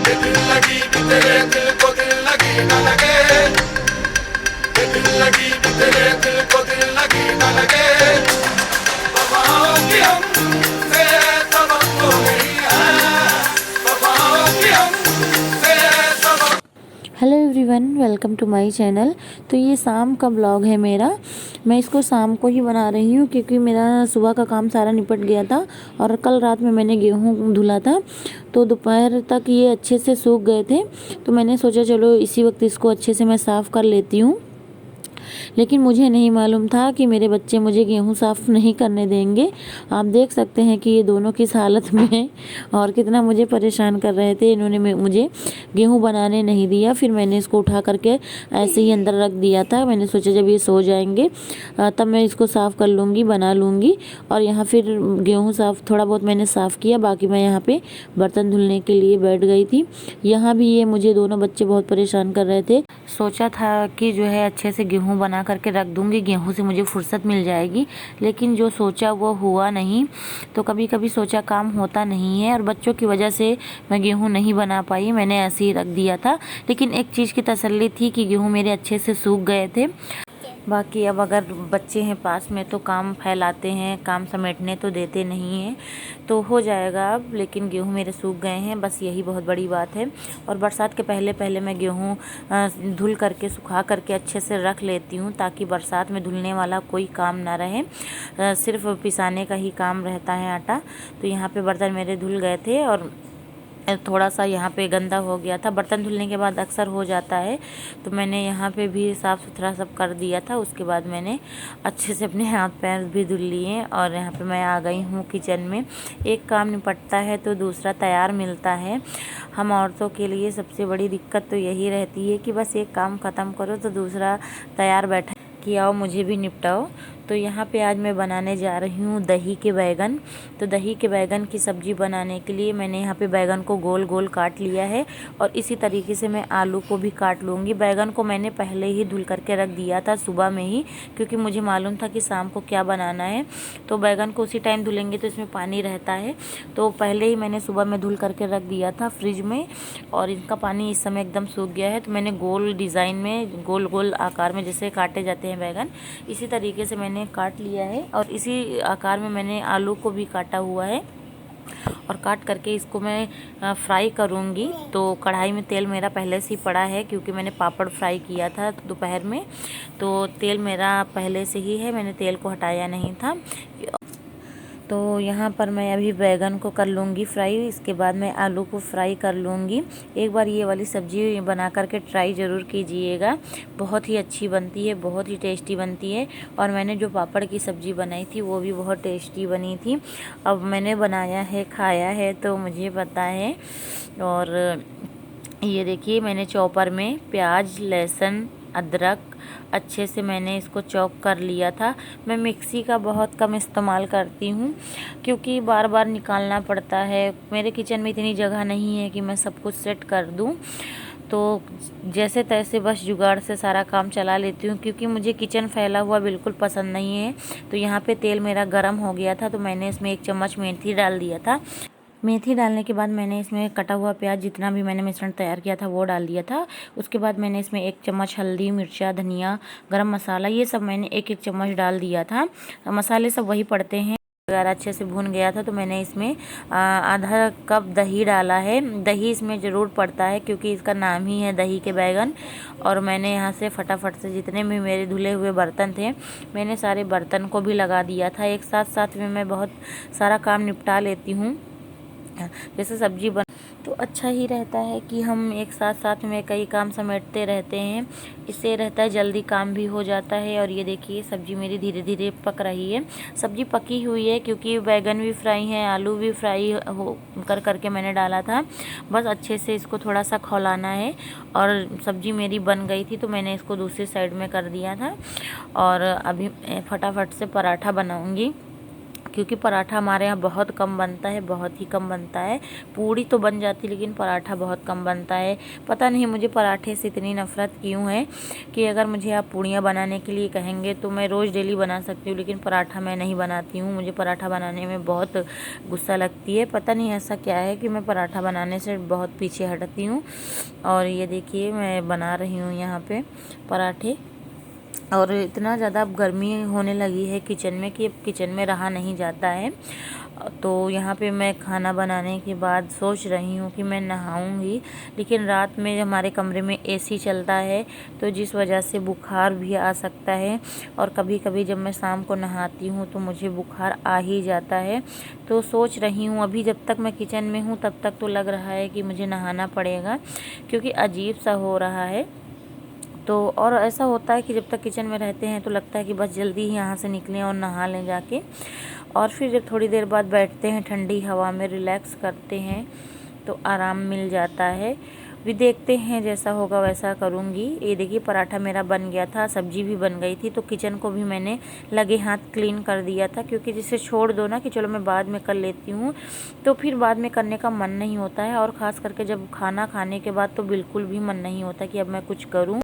ये दिल लगी कि तेरे दिल को दिल लगी न लगे, ये दिल लगी कि तेरे दिल को दिल लगी न लगे। वफाओं की हमसे सबक तो नहीं है, वफाओं की हमसे सबक। Hello everyone, welcome to my channel. तो ये शाम का ब्लॉग है मेरा। मैं इसको शाम को ही बना रही हूँ क्योंकि मेरा सुबह का काम सारा निपट गया था और कल रात में मैंने गेहूँ धुला था, तो दोपहर तक ये अच्छे से सूख गए थे। तो मैंने सोचा चलो इसी वक्त इसको अच्छे से मैं साफ़ कर लेती हूँ। लेकिन मुझे नहीं मालूम था कि मेरे बच्चे मुझे गेहूं साफ़ नहीं करने देंगे। आप देख सकते हैं कि ये दोनों किस हालत में हैं और कितना मुझे परेशान कर रहे थे। इन्होंने मुझे गेहूं बनाने नहीं दिया। फिर मैंने इसको उठा करके ऐसे ही अंदर रख दिया था। मैंने सोचा जब ये सो जाएंगे तब मैं इसको साफ़ कर लूँगी, बना लूँगी। और यहाँ फिर गेहूँ साफ़ थोड़ा बहुत मैंने साफ़ किया, बाकी मैं यहाँ पे बर्तन धुलने के लिए बैठ गई थी। यहाँ भी ये मुझे दोनों बच्चे बहुत परेशान कर रहे थे। सोचा था कि जो है अच्छे से गेहूँ बना करके रख दूँगी, गेहूँ से मुझे फुर्सत मिल जाएगी। लेकिन जो सोचा वो हुआ नहीं। तो कभी कभी सोचा काम होता नहीं है और बच्चों की वजह से मैं गेहूँ नहीं बना पाई, मैंने ऐसे ही रख दिया था। लेकिन एक चीज़ की तसल्ली थी कि गेहूँ मेरे अच्छे से सूख गए थे। बाकी अब अगर बच्चे हैं पास में तो काम फैलाते हैं, काम समेटने तो देते नहीं हैं, तो हो जाएगा अब। लेकिन गेहूँ मेरे सूख गए हैं, बस यही बहुत बड़ी बात है। और बरसात के पहले पहले मैं गेहूँ धुल करके सुखा करके अच्छे से रख लेती हूँ ताकि बरसात में धुलने वाला कोई काम ना रहे, सिर्फ पिसाने का ही काम रहता है आटा। तो यहाँ पे बर्तन मेरे धुल गए थे और थोड़ा सा यहाँ पे गंदा हो गया था। बर्तन धुलने के बाद अक्सर हो जाता है, तो मैंने यहाँ पे भी साफ़ सुथरा सब कर दिया था। उसके बाद मैंने अच्छे से अपने हाथ पैर भी धुल लिए और यहाँ पे मैं आ गई हूँ किचन में। एक काम निपटता है तो दूसरा तैयार मिलता है। हम औरतों के लिए सबसे बड़ी दिक्कत तो यही रहती है कि बस एक काम ख़त्म करो तो दूसरा तैयार बैठा कि आओ मुझे भी निपटाओ। तो यहाँ पे आज मैं बनाने जा रही हूँ दही के बैगन। तो दही के बैगन की सब्ज़ी बनाने के लिए मैंने यहाँ पे बैगन को गोल गोल काट लिया है और इसी तरीके से मैं आलू को भी काट लूँगी। बैगन को मैंने पहले ही धुल करके रख दिया था सुबह में ही, क्योंकि मुझे मालूम था कि शाम को क्या बनाना है। तो बैगन को उसी टाइम धुलेंगे तो इसमें पानी रहता है, तो पहले ही मैंने सुबह में धुल करके रख दिया था फ्रिज में। और इनका पानी इस समय एकदम सूख गया है। तो मैंने गोल डिज़ाइन में, गोल गोल आकार में जैसे काटे जाते हैं बैगन, इसी तरीके से मैंने काट लिया है। और इसी आकार में मैंने आलू को भी काटा हुआ है और काट करके इसको मैं फ्राई करूँगी। तो कढ़ाई में तेल मेरा पहले से ही पड़ा है क्योंकि मैंने पापड़ फ्राई किया था दोपहर में, तो तेल मेरा पहले से ही है, मैंने तेल को हटाया नहीं था। तो यहाँ पर मैं अभी बैगन को कर लूँगी फ्राई, इसके बाद मैं आलू को फ्राई कर लूँगी। एक बार ये वाली सब्ज़ी बना करके ट्राई ज़रूर कीजिएगा, बहुत ही अच्छी बनती है, बहुत ही टेस्टी बनती है। और मैंने जो पापड़ की सब्ज़ी बनाई थी वो भी बहुत टेस्टी बनी थी। अब मैंने बनाया है, खाया है, तो मुझे पता है। और ये देखिए मैंने चॉपर में प्याज, लहसुन, अदरक अच्छे से मैंने इसको चॉप कर लिया था। मैं मिक्सी का बहुत कम इस्तेमाल करती हूँ क्योंकि बार बार निकालना पड़ता है। मेरे किचन में इतनी जगह नहीं है कि मैं सब कुछ सेट कर दूँ, तो जैसे तैसे बस जुगाड़ से सारा काम चला लेती हूँ क्योंकि मुझे किचन फैला हुआ बिल्कुल पसंद नहीं है। तो यहाँ पे तेल मेरा गर्म हो गया था, तो मैंने इसमें 1 चम्मच मेथी डाल दिया था। मेथी डालने के बाद मैंने इसमें कटा हुआ प्याज, जितना भी मैंने मिश्रण तैयार किया था वो डाल दिया था। उसके बाद मैंने इसमें 1 चम्मच हल्दी, मिर्चा, धनिया, गरम मसाला, ये सब मैंने 1-1 चम्मच डाल दिया था। मसाले सब वही पड़ते हैं। अगर अच्छे से भून गया था तो मैंने इसमें आधा कप दही डाला है। दही इसमें ज़रूर पड़ता है क्योंकि इसका नाम ही है दही के बैगन। और मैंने यहाँ से फटाफट से जितने भी मेरे धुले हुए बर्तन थे, मैंने सारे बर्तन को भी लगा दिया था। एक साथ में मैं बहुत सारा काम निपटा लेती हूँ। जैसे सब्जी बन तो अच्छा ही रहता है कि हम एक साथ में कई काम समेटते रहते हैं, इससे रहता है जल्दी काम भी हो जाता है। और ये देखिए सब्जी मेरी धीरे धीरे पक रही है। सब्जी पकी हुई है क्योंकि बैगन भी फ्राई है, आलू भी फ्राई हो करके मैंने डाला था। बस अच्छे से इसको थोड़ा सा खौलाना है। और सब्जी मेरी बन गई थी तो मैंने इसको दूसरी साइड में कर दिया था। और अभी फटाफट से पराठा बनाऊँगी क्योंकि पराठा हमारे यहाँ बहुत कम बनता है, बहुत ही कम बनता है। पूड़ी तो बन जाती लेकिन पराठा बहुत कम बनता है। पता नहीं मुझे पराठे से इतनी नफ़रत क्यों है कि अगर मुझे आप पूड़ियाँ बनाने के लिए कहेंगे तो मैं रोज़ डेली बना सकती हूँ, लेकिन पराठा मैं नहीं बनाती हूँ। मुझे पराठा बनाने में बहुत गुस्सा लगती है। पता नहीं ऐसा क्या है कि मैं पराठा बनाने से बहुत पीछे हटती हूँ। और ये देखिए मैं बना रही हूँ यहाँ पे पराठे। और इतना ज़्यादा अब गर्मी होने लगी है किचन में कि अब किचन में रहा नहीं जाता है। तो यहाँ पे मैं खाना बनाने के बाद सोच रही हूँ कि मैं नहाऊंगी, लेकिन रात में हमारे कमरे में एसी चलता है तो जिस वजह से बुखार भी आ सकता है। और कभी कभी जब मैं शाम को नहाती हूँ तो मुझे बुखार आ ही जाता है। तो सोच रही हूँ, अभी जब तक मैं किचन में हूँ तब तक तो लग रहा है कि मुझे नहाना पड़ेगा, क्योंकि अजीब सा हो रहा है। तो और ऐसा होता है कि जब तक किचन में रहते हैं तो लगता है कि बस जल्दी ही यहाँ से निकलें और नहा लें जाके। और फिर जब थोड़ी देर बाद बैठते हैं ठंडी हवा में, रिलैक्स करते हैं तो आराम मिल जाता है। भी देखते हैं, जैसा होगा वैसा करूँगी। ये देखिए पराठा मेरा बन गया था, सब्जी भी बन गई थी, तो किचन को भी मैंने लगे हाथ क्लीन कर दिया था, क्योंकि जिसे छोड़ दो ना कि चलो मैं बाद में कर लेती हूँ तो फिर बाद में करने का मन नहीं होता है। और ख़ास करके जब खाना खाने के बाद तो बिल्कुल भी मन नहीं होता कि अब मैं कुछ करूँ।